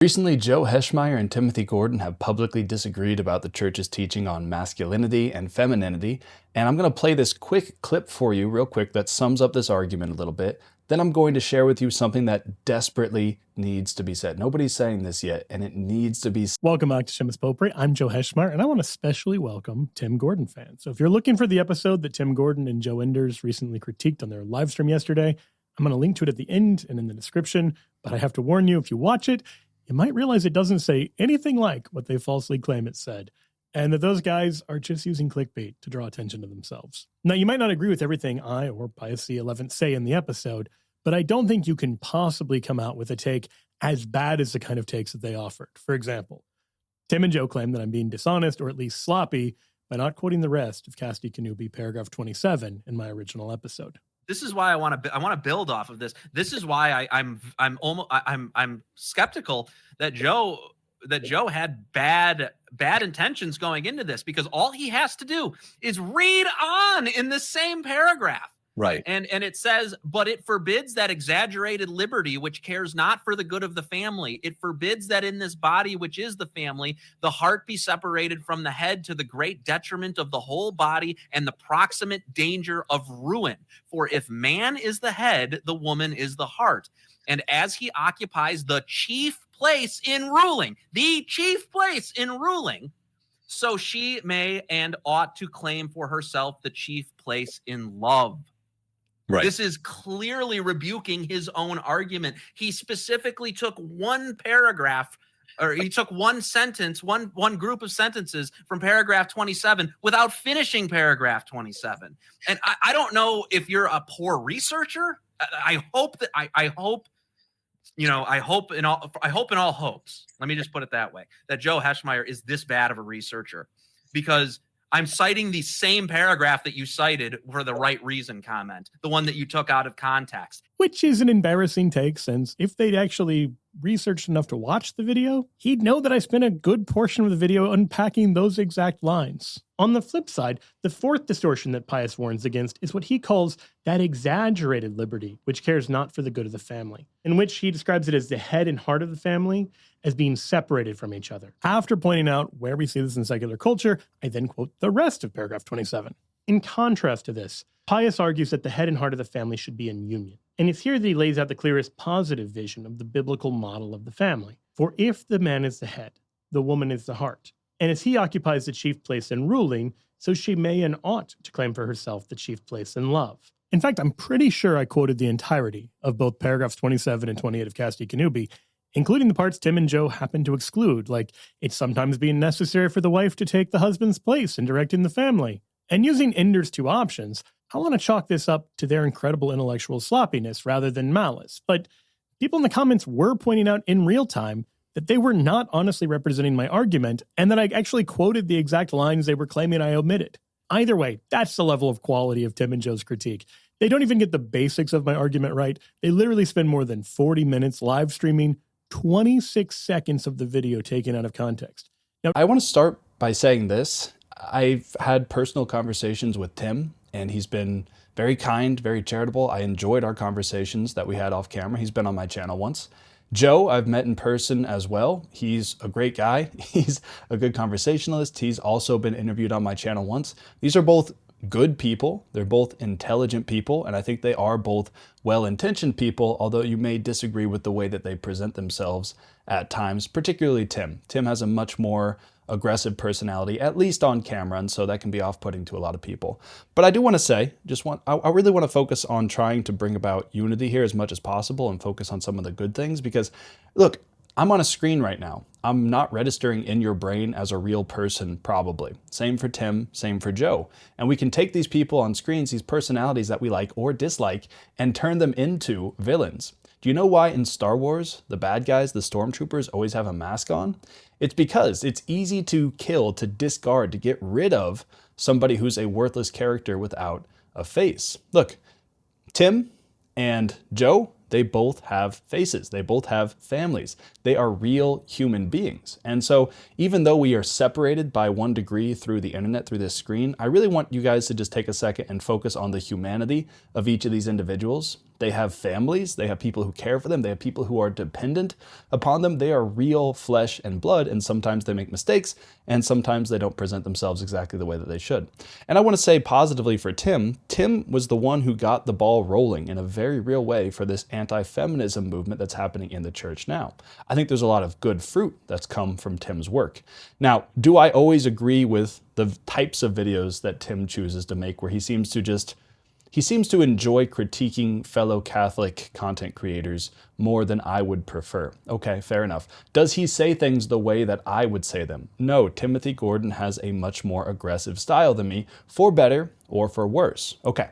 Recently, Joe Heschmeyer and Timothy Gordon have publicly disagreed about the church's teaching on masculinity and femininity, and I'm going to play this quick clip for you real quick that sums up this argument a little bit. Then I'm going to share with you something that desperately needs to be said. Nobody's saying this yet, and it needs to be said. Welcome back to Shim's Potpourri. I'm Joe Heschmeyer, and I want to especially welcome Tim Gordon fans. So if you're looking for the episode that Tim Gordon and Joe Enders recently critiqued on their live stream yesterday, I'm going to link to it at the end and in the description, but I have to warn you, if you watch it, you might realize it doesn't say anything like what they falsely claim it said, and that those guys are just using clickbait to draw attention to themselves. Now, you might not agree with everything I or Pius C11 say in the episode, but I don't think you can possibly come out with a take as bad as the kind of takes that they offered. For example, Tim and Joe claim that I'm being dishonest or at least sloppy by not quoting the rest of Casti Canubi paragraph 27 in my original episode. This is why I want to build off of this. This is why I'm skeptical that Joe had bad intentions going into this, because all he has to do is read on in the same paragraph. Right. And it says, but it forbids that exaggerated liberty which cares not for the good of the family. It forbids that in this body, which is the family, the heart be separated from the head to the great detriment of the whole body and the proximate danger of ruin. For if man is the head, the woman is the heart. And as he occupies the chief place in ruling, so she may and ought to claim for herself the chief place in love. Right. This is clearly rebuking his own argument. He specifically took one paragraph, or he took one sentence, one group of sentences from paragraph 27 without finishing paragraph 27. And I don't know if you're a poor researcher. I hope in all hopes, let me just put it that way, that Joe Heschmeyer is this bad of a researcher, because I'm citing the same paragraph that you cited for the right reason comment, the one that you took out of context. Which is an embarrassing take, since if they'd actually researched enough to watch the video, he'd know that I spent a good portion of the video unpacking those exact lines. On the flip side, the fourth distortion that Pius warns against is what he calls that exaggerated liberty, which cares not for the good of the family, in which he describes it as the head and heart of the family as being separated from each other. After pointing out where we see this in secular culture, I then quote the rest of paragraph 27. In contrast to this, Pius argues that the head and heart of the family should be in union. And it's here that he lays out the clearest positive vision of the biblical model of the family. For if the man is the head, the woman is the heart. And as he occupies the chief place in ruling, so she may and ought to claim for herself the chief place in love. In fact, I'm pretty sure I quoted the entirety of both paragraphs 27 and 28 of Casti Canubi, including the parts Tim and Joe happen to exclude, like it's sometimes being necessary for the wife to take the husband's place in directing the family. And using Ender's two options, I want to chalk this up to their incredible intellectual sloppiness rather than malice. But people in the comments were pointing out in real time that they were not honestly representing my argument, and that I actually quoted the exact lines they were claiming I omitted. Either way, that's the level of quality of Tim and Joe's critique. They don't even get the basics of my argument right. They literally spend more than 40 minutes live streaming 26 seconds of the video taken out of context. Now, I want to start by saying this. I've had personal conversations with Tim, and he's been very kind, very charitable. I enjoyed our conversations that we had off camera. He's been on my channel once. Joe, I've met in person as well. He's a great guy. He's a good conversationalist. He's also been interviewed on my channel once. These are both good people. They're both intelligent people, and I think they are both well-intentioned people, although you may disagree with the way that they present themselves at times, particularly Tim. Tim has a much more aggressive personality, at least on camera, and so that can be off-putting to a lot of people. But I do want to say, I really want to focus on trying to bring about unity here as much as possible and focus on some of the good things, because look, I'm on a screen right now. I'm not registering in your brain as a real person, probably. Same for Tim, same for Joe. And we can take these people on screens, these personalities that we like or dislike, and turn them into villains. Do you know why in Star Wars, the bad guys, the stormtroopers, always have a mask on? It's because it's easy to kill, to discard, to get rid of somebody who's a worthless character without a face. Look, Tim and Joe, they both have faces. They both have families. They are real human beings. And so even though we are separated by 1 degree through the internet, through this screen, I really want you guys to just take a second and focus on the humanity of each of these individuals. They have families, they have people who care for them, they have people who are dependent upon them. They are real flesh and blood, and sometimes they make mistakes, and sometimes they don't present themselves exactly the way that they should. And I want to say positively for Tim, Tim was the one who got the ball rolling in a very real way for this anti-feminism movement that's happening in the church now. I think there's a lot of good fruit that's come from Tim's work. Now, do I always agree with the types of videos that Tim chooses to make, where he seems to enjoy critiquing fellow Catholic content creators more than I would prefer? Okay, fair enough. Does he say things the way that I would say them? No, Timothy Gordon has a much more aggressive style than me, for better or for worse. Okay.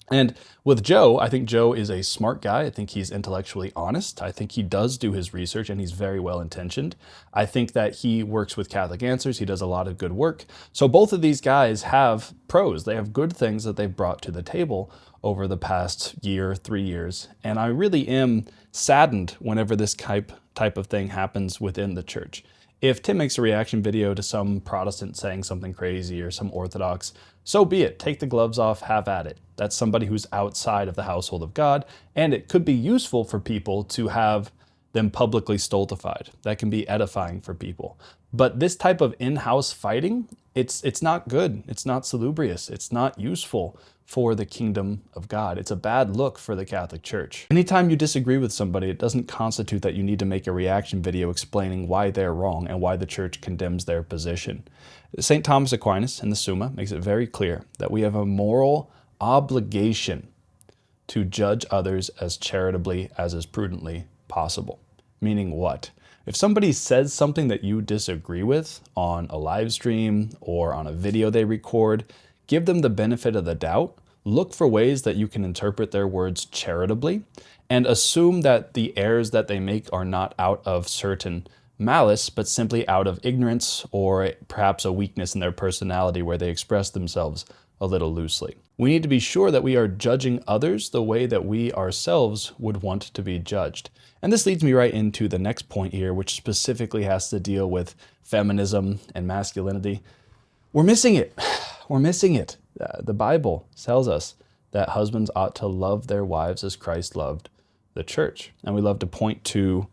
And with Joe, I think Joe is a smart guy. I think he's intellectually honest. I think he does do his research and he's very well intentioned. I think that he works with Catholic Answers. He does a lot of good work. So both of these guys have pros. They have good things that they've brought to the table over the past year, 3 years. And I really am saddened whenever this type of thing happens within the church. If Tim makes a reaction video to some Protestant saying something crazy or some Orthodox, so be it. Take the gloves off, have at it. That's somebody who's outside of the household of God, and it could be useful for people to have them publicly stultified. That can be edifying for people. But this type of in-house fighting, it's not good. It's not salubrious. It's not useful for the kingdom of God. It's a bad look for the Catholic Church. Anytime you disagree with somebody, it doesn't constitute that you need to make a reaction video explaining why they're wrong and why the church condemns their position. St. Thomas Aquinas in the Summa makes it very clear that we have a moral obligation to judge others as charitably as is prudently possible. Meaning what? If somebody says something that you disagree with on a live stream or on a video they record, give them the benefit of the doubt. Look for ways that you can interpret their words charitably, and assume that the errors that they make are not out of certain malice, but simply out of ignorance or perhaps a weakness in their personality where they express themselves a little loosely. We need to be sure that we are judging others the way that we ourselves would want to be judged. And this leads me right into the next point here, which specifically has to deal with feminism and masculinity. We're missing it. We're missing it. The Bible tells us that husbands ought to love their wives as Christ loved the church. And we love to point to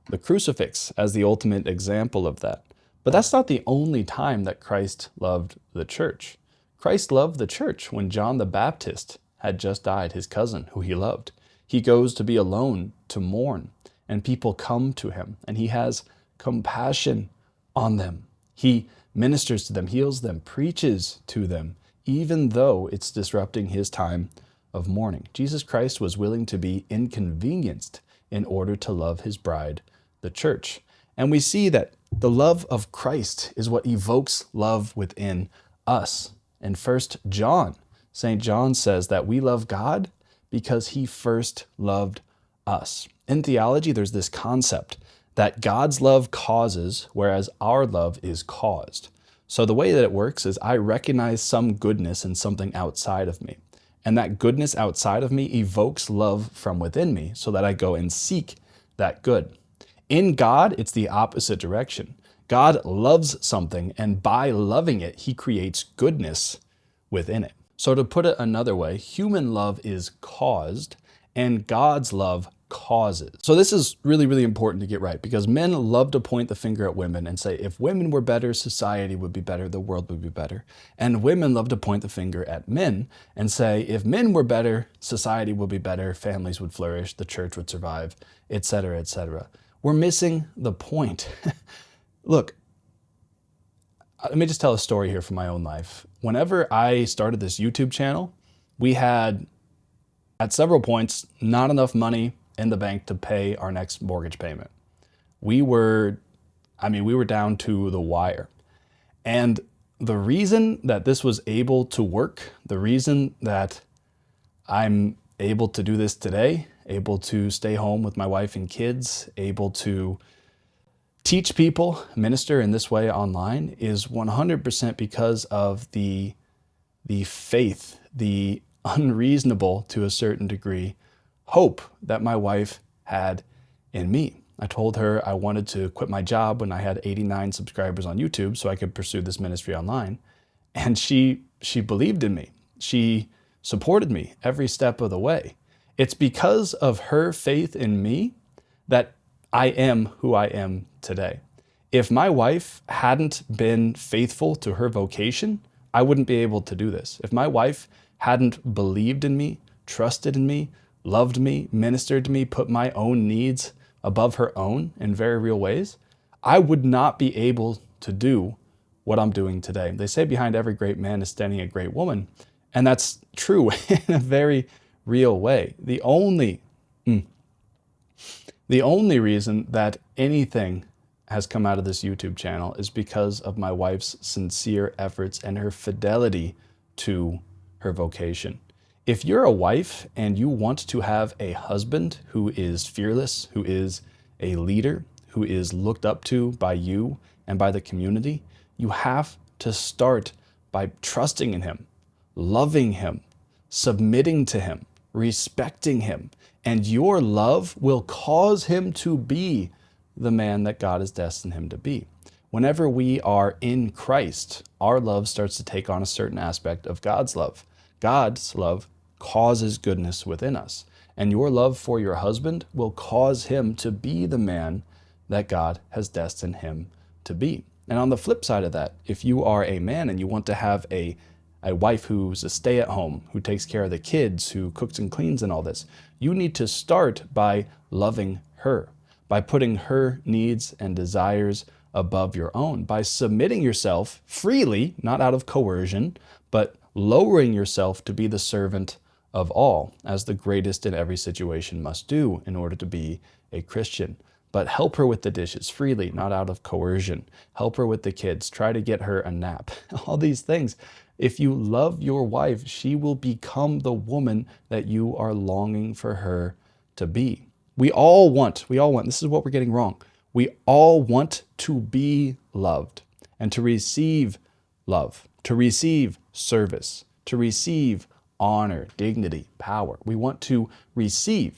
the crucifix as the ultimate example of that. But that's not the only time that Christ loved the church. Christ loved the church when John the Baptist had just died, his cousin, who he loved. He goes to be alone, to mourn, and people come to him, and he has compassion on them. He ministers to them, heals them, preaches to them, even though it's disrupting his time of mourning. Jesus Christ was willing to be inconvenienced in order to love his bride, the church. And we see that the love of Christ is what evokes love within us. In 1 John, St. John says that we love God because he first loved us. In theology, there's this concept that God's love causes, whereas our love is caused. So the way that it works is I recognize some goodness in something outside of me. And that goodness outside of me evokes love from within me so that I go and seek that good. In God, it's the opposite direction. God loves something, and by loving it, he creates goodness within it. So to put it another way, human love is caused, and God's love causes. So this is really, really important to get right, because men love to point the finger at women and say, if women were better, society would be better, the world would be better. And women love to point the finger at men and say, if men were better, society would be better, families would flourish, the church would survive, etc., etc. We're missing the point. Look, let me just tell a story here from my own life. Whenever I started this YouTube channel, we had, at several points, not enough money in the bank to pay our next mortgage payment. We were down to the wire. And the reason that this was able to work, the reason that I'm able to do this today, able to stay home with my wife and kids, able to teach people, minister in this way online, is 100% because of the faith, the unreasonable, to a certain degree, hope that my wife had in me. I told her I wanted to quit my job when I had 89 subscribers on YouTube so I could pursue this ministry online. And she believed in me. She supported me every step of the way. It's because of her faith in me that I am who I am today. If my wife hadn't been faithful to her vocation, I wouldn't be able to do this. If my wife hadn't believed in me, trusted in me, loved me, ministered to me, put my own needs above her own in very real ways, I would not be able to do what I'm doing today. They say behind every great man is standing a great woman, and that's true in a very real way. The only reason that anything has come out of this YouTube channel is because of my wife's sincere efforts and her fidelity to her vocation. If you're a wife and you want to have a husband who is fearless, who is a leader, who is looked up to by you and by the community, you have to start by trusting in him, loving him, submitting to him, respecting him, and your love will cause him to be the man that God has destined him to be. Whenever we are in Christ, our love starts to take on a certain aspect of God's love. God's love causes goodness within us, and your love for your husband will cause him to be the man that God has destined him to be. And on the flip side of that, if you are a man and you want to have a wife who's a stay-at-home, who takes care of the kids, who cooks and cleans and all this, you need to start by loving her, by putting her needs and desires above your own, by submitting yourself freely, not out of coercion, but lowering yourself to be the servant of all, as the greatest in every situation must do in order to be a Christian. But help her with the dishes freely, not out of coercion. Help her with the kids. Try to get her a nap. All these things. If you love your wife, she will become the woman that you are longing for her to be. We all want, this is what we're getting wrong. We all want to be loved and to receive love, to receive service, to receive honor, dignity, power. We want to receive.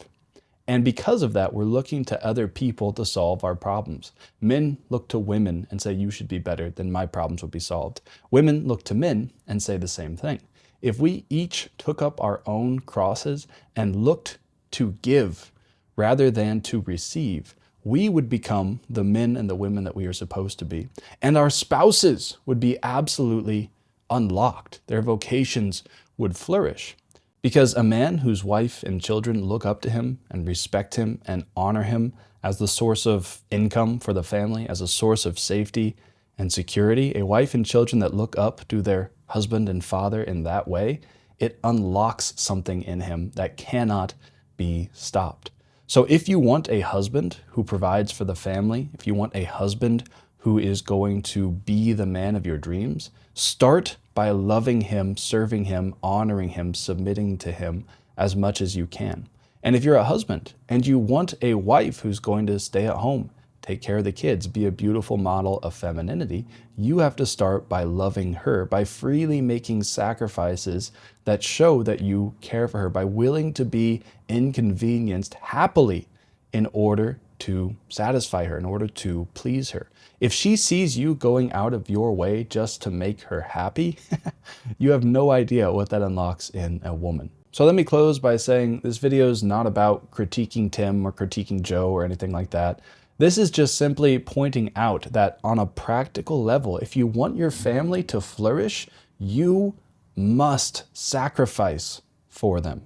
And because of that, we're looking to other people to solve our problems. Men look to women and say, you should be better, then my problems would be solved. Women look to men and say the same thing. If we each took up our own crosses and looked to give rather than to receive, we would become the men and the women that we are supposed to be. And our spouses would be absolutely unlocked. Their vocations would flourish. Because a man whose wife and children look up to him and respect him and honor him as the source of income for the family, as a source of safety and security, a wife and children that look up to their husband and father in that way, it unlocks something in him that cannot be stopped. So if you want a husband who provides for the family, if you want a husband who is going to be the man of your dreams, start by loving him, serving him, honoring him, submitting to him as much as you can. And if you're a husband and you want a wife who's going to stay at home, take care of the kids, be a beautiful model of femininity, you have to start by loving her, by freely making sacrifices that show that you care for her, by willing to be inconvenienced happily in order to satisfy her, in order to please her. If she sees you going out of your way just to make her happy, you have no idea what that unlocks in a woman. So let me close by saying this video is not about critiquing Tim or critiquing Joe or anything like that. This is just simply pointing out that on a practical level, if you want your family to flourish, you must sacrifice for them.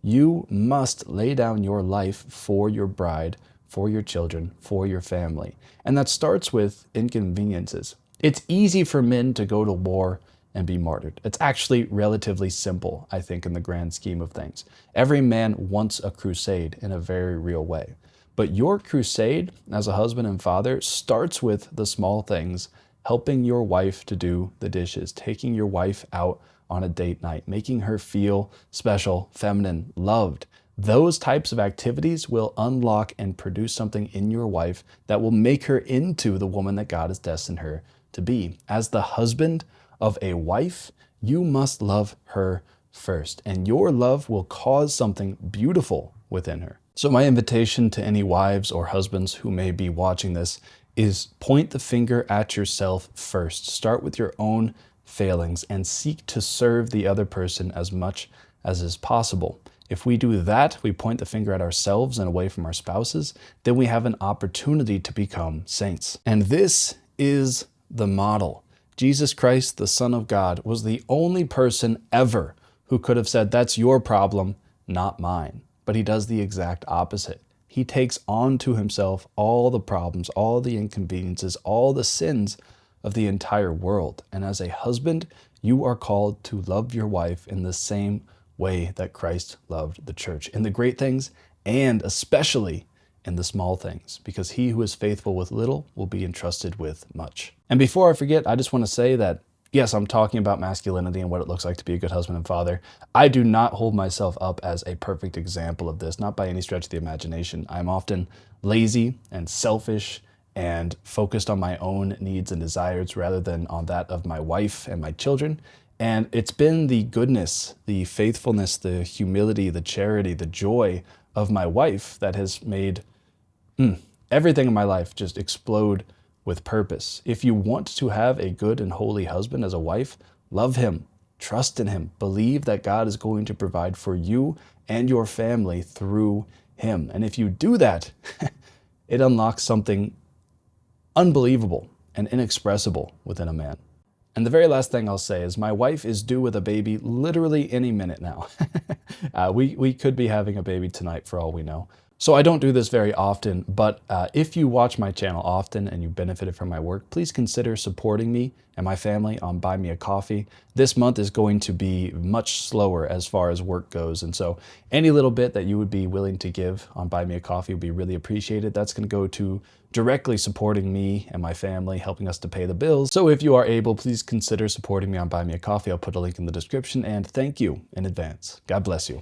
You must lay down your life for your bride, for your children, for your family. And that starts with inconveniences. It's easy for men to go to war and be martyred. It's actually relatively simple, I think, in the grand scheme of things. Every man wants a crusade in a very real way. But your crusade as a husband and father starts with the small things, helping your wife to do the dishes, taking your wife out on a date night, making her feel special, feminine, loved. Those types of activities will unlock and produce something in your wife that will make her into the woman that God has destined her to be. As the husband of a wife, you must love her first, and your love will cause something beautiful within her. So my invitation to any wives or husbands who may be watching this is point the finger at yourself first. Start with your own failings and seek to serve the other person as much as is possible. If we do that, we point the finger at ourselves and away from our spouses, then we have an opportunity to become saints. And this is the model. Jesus Christ, the Son of God, was the only person ever who could have said, that's your problem, not mine. But he does the exact opposite. He takes on to himself all the problems, all the inconveniences, all the sins of the entire world. And as a husband, you are called to love your wife in the same way that Christ loved the church, in the great things and especially in the small things, because he who is faithful with little will be entrusted with much. And before I forget, I just want to say that, yes, I'm talking about masculinity and what it looks like to be a good husband and father. I do not hold myself up as a perfect example of this, not by any stretch of the imagination. I'm often lazy and selfish and focused on my own needs and desires rather than on that of my wife and my children. And it's been the goodness, the faithfulness, the humility, the charity, the joy of my wife that has made everything in my life just explode with purpose. If you want to have a good and holy husband as a wife, love him, trust in him, believe that God is going to provide for you and your family through him. And if you do that, it unlocks something unbelievable and inexpressible within a man. And the very last thing I'll say is my wife is due with a baby literally any minute now. We could be having a baby tonight for all we know. So I don't do this very often, but if you watch my channel often and you benefited from my work, please consider supporting me and my family on Buy Me a Coffee. This month is going to be much slower as far as work goes, and so any little bit that you would be willing to give on Buy Me a Coffee would be really appreciated. That's going to go to directly supporting me and my family, helping us to pay the bills. So if you are able, please consider supporting me on Buy Me a Coffee. I'll put a link in the description, and thank you in advance. God bless you.